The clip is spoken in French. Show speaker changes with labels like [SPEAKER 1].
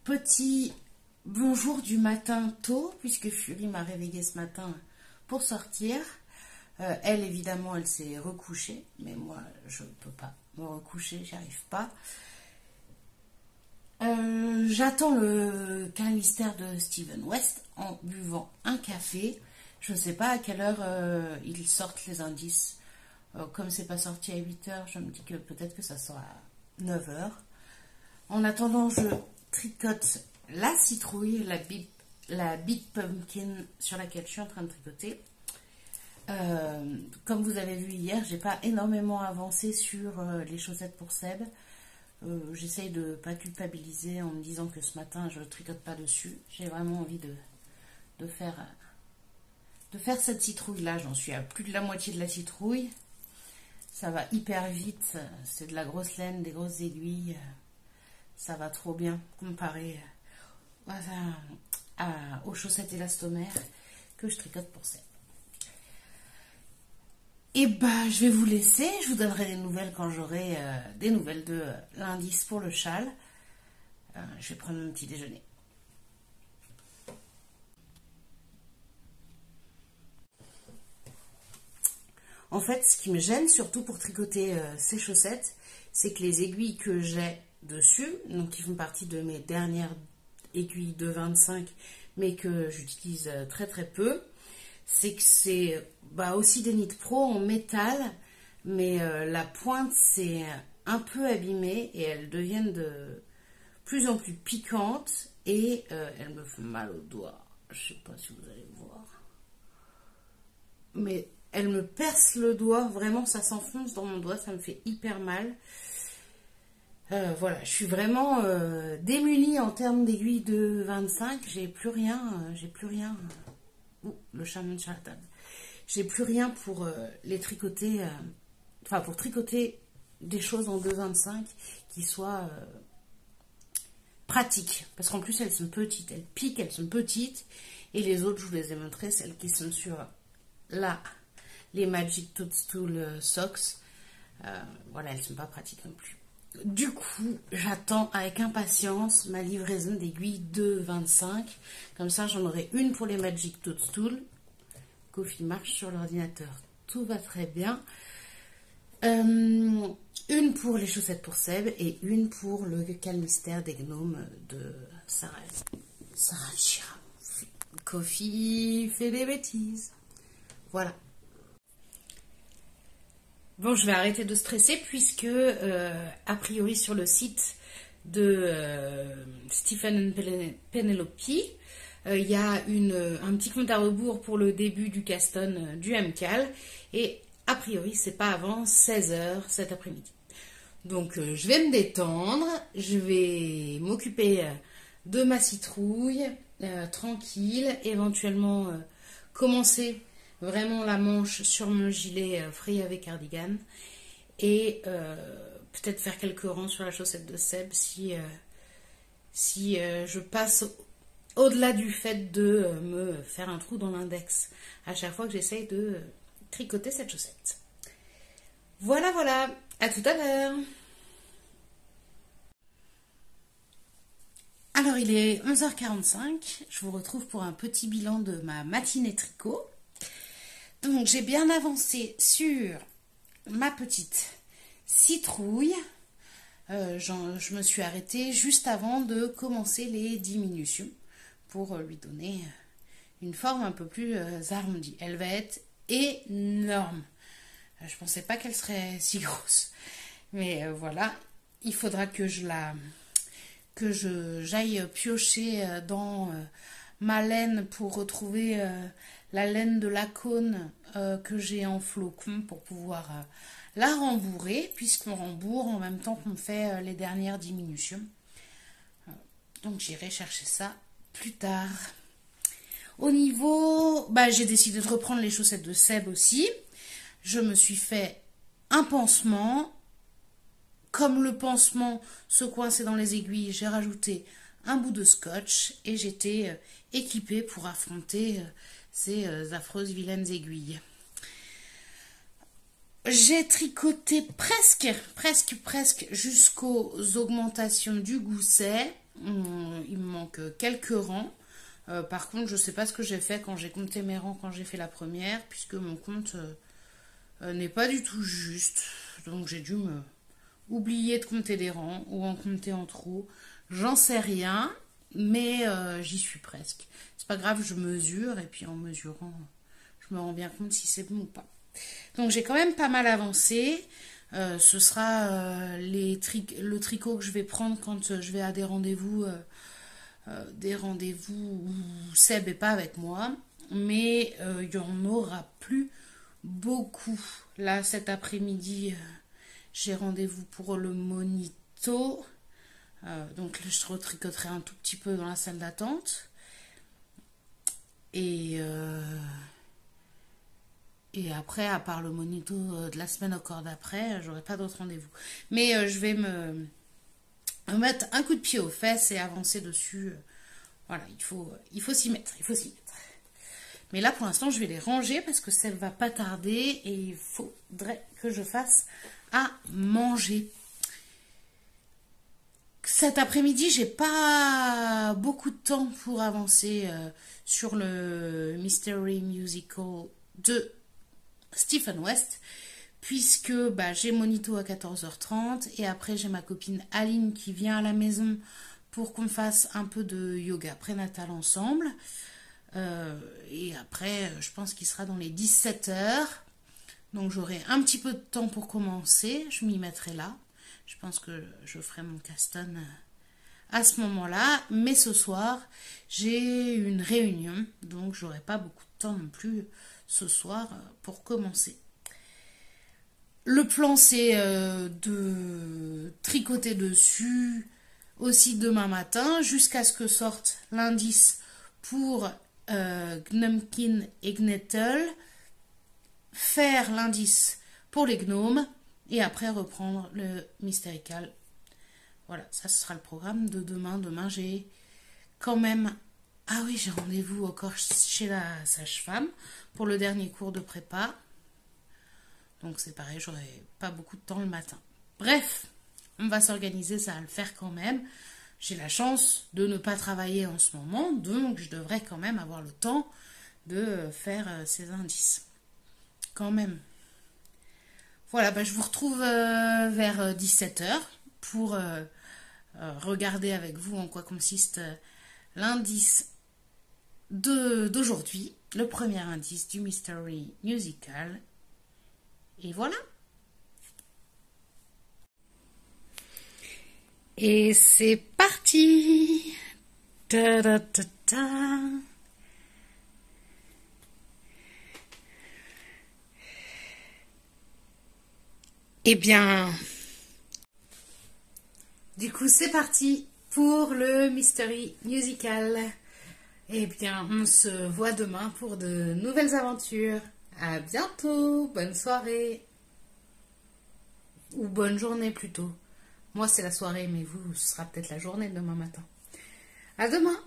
[SPEAKER 1] Petit bonjour du matin tôt, puisque Fury m'a réveillée ce matin pour sortir. Elle, évidemment, elle s'est recouchée, mais moi, je ne peux pas me recoucher, j'y arrive pas. J'attends le Calmystère de Steven West en buvant un café. Je ne sais pas à quelle heure ils sortent les indices. Comme c'est pas sorti à 8 h, je me dis que peut-être que ça sera à 9 h. En attendant, je tricote la citrouille, la Big Pumpkin sur laquelle je suis en train de tricoter. Comme vous avez vu hier, j'ai pas énormément avancé sur les chaussettes pour Seb. J'essaye de ne pas culpabiliser en me disant que ce matin je ne tricote pas dessus. J'ai vraiment envie de faire cette citrouille là. J'en suis à plus de la moitié de la citrouille. Ça va hyper vite. C'est de la grosse laine, des grosses aiguilles. Ça va trop bien comparé aux chaussettes élastomères que je tricote pour Seb. Et bah, je vais vous laisser. Je vous donnerai des nouvelles quand j'aurai des nouvelles de l'indice pour le châle. Je vais prendre mon petit déjeuner. En fait, ce qui me gêne surtout pour tricoter ces chaussettes, c'est que les aiguilles que j'ai dessus, donc qui font partie de mes dernières aiguilles de 25, mais que j'utilise très très peu, c'est que c'est aussi des Knit Pro en métal, mais la pointe s'est un peu abîmée et elles deviennent de plus en plus piquantes et elles me font mal aux doigts. Je sais pas si vous allez voir, mais elles me percent le doigt, vraiment ça s'enfonce dans mon doigt, ça me fait hyper mal. Voilà, je suis vraiment démunie en termes d'aiguilles de 25, j'ai plus rien. Le chat monte sur la table. J'ai plus rien pour les tricoter, pour tricoter des choses en 2,25 qui soient pratiques. Parce qu'en plus, elles sont petites, elles piquent, elles sont petites. Et les autres, je vous les ai montrées, celles qui sont sur là, les Magic Toadstool Socks. Voilà, elles sont pas pratiques non plus. Du coup, j'attends avec impatience ma livraison d'aiguilles de 25. Comme ça, j'en aurai une pour les Magic Toadstool. Kofi marche sur l'ordinateur. Tout va très bien. Une pour les chaussettes pour Seb et une pour le Calmystère des gnomes de Sarah Chira. Kofi fait des bêtises. Voilà. Bon, je vais arrêter de stresser puisque, a priori, sur le site de Stephen Penelope, il y a un petit compte à rebours pour le début du caston du MCAL. Et, a priori, c'est pas avant 16 h cet après-midi. Donc, je vais me détendre. Je vais m'occuper de ma citrouille, tranquille. Éventuellement, commencer vraiment la manche sur mon gilet Free avec cardigan et peut-être faire quelques rangs sur la chaussette de Seb si je passe au-delà du fait de me faire un trou dans l'index à chaque fois que j'essaye de tricoter cette chaussette. Voilà, à tout à l'heure. Alors il est 11 h 45, je vous retrouve pour un petit bilan de ma matinée tricot. Donc, j'ai bien avancé sur ma petite citrouille. Je me suis arrêtée juste avant de commencer les diminutions pour lui donner une forme un peu plus arrondie. Elle va être énorme. Je ne pensais pas qu'elle serait si grosse. Mais voilà, il faudra que j'aille piocher dans ma laine pour retrouver la laine de la cône que j'ai en flocon pour pouvoir la rembourrer, puisqu'on rembourre en même temps qu'on fait les dernières diminutions. Donc j'irai chercher ça plus tard. Au niveau, j'ai décidé de reprendre les chaussettes de Seb aussi. Je me suis fait un pansement. Comme le pansement se coinçait dans les aiguilles, j'ai rajouté un bout de scotch et j'étais équipée pour affronter ces affreuses vilaines aiguilles. J'ai tricoté presque jusqu'aux augmentations du gousset. Il me manque quelques rangs. Par contre, je ne sais pas ce que j'ai fait quand j'ai compté mes rangs quand j'ai fait la première, puisque mon compte n'est pas du tout juste. Donc j'ai dû me oublier de compter des rangs ou en compter en trop. J'en sais rien, mais j'y suis presque. C'est pas grave, je mesure et puis en mesurant, je me rends bien compte si c'est bon ou pas. Donc j'ai quand même pas mal avancé. Ce sera le tricot que je vais prendre quand je vais à des rendez-vous où Seb n'est pas avec moi. Mais il n'y en aura plus beaucoup. Là, cet après-midi, j'ai rendez-vous pour le monito. Donc là, je retricoterai un tout petit peu dans la salle d'attente. Et après, à part le monito de la semaine encore d'après, j'aurai pas d'autres rendez-vous. Mais je vais me mettre un coup de pied aux fesses et avancer dessus. Voilà, il faut s'y mettre, il faut s'y mettre. Mais là, pour l'instant, je vais les ranger parce que ça ne va pas tarder et il faudrait que je fasse à manger. Cet après-midi, j'ai pas beaucoup de temps pour avancer sur le Mystery Musical de Stephen West, puisque j'ai monito à 14h30 et après j'ai ma copine Aline qui vient à la maison pour qu'on fasse un peu de yoga prénatal ensemble. Et après, je pense qu'il sera dans les 17h. Donc j'aurai un petit peu de temps pour commencer. Je m'y mettrai là. Je pense que je ferai mon caston à ce moment-là. Mais ce soir, j'ai une réunion. Donc j'aurai pas beaucoup de temps non plus ce soir pour commencer. Le plan, c'est de tricoter dessus aussi demain matin jusqu'à ce que sorte l'indice pour Gnomkin et Gnettel, faire l'indice pour les gnomes et après reprendre le mystérical. Voilà, ça ce sera le programme de demain. Demain, j'ai quand même... Ah oui, j'ai rendez-vous encore chez la sage-femme pour le dernier cours de prépa. Donc c'est pareil, j'aurai pas beaucoup de temps le matin. Bref, on va s'organiser, ça va le faire quand même. J'ai la chance de ne pas travailler en ce moment, donc je devrais quand même avoir le temps de faire ces indices. Quand même. Voilà, je vous retrouve vers 17h pour regarder avec vous en quoi consiste l'indice d'aujourd'hui, le premier indice du Mystery Musical. Et voilà. Et c'est parti. Ta -ta -ta -ta. Eh bien, du coup, c'est parti pour le Mystery Musical. Eh bien, on se voit demain pour de nouvelles aventures. À bientôt, bonne soirée. Ou bonne journée plutôt. Moi, c'est la soirée, mais vous, ce sera peut-être la journée demain matin. À demain.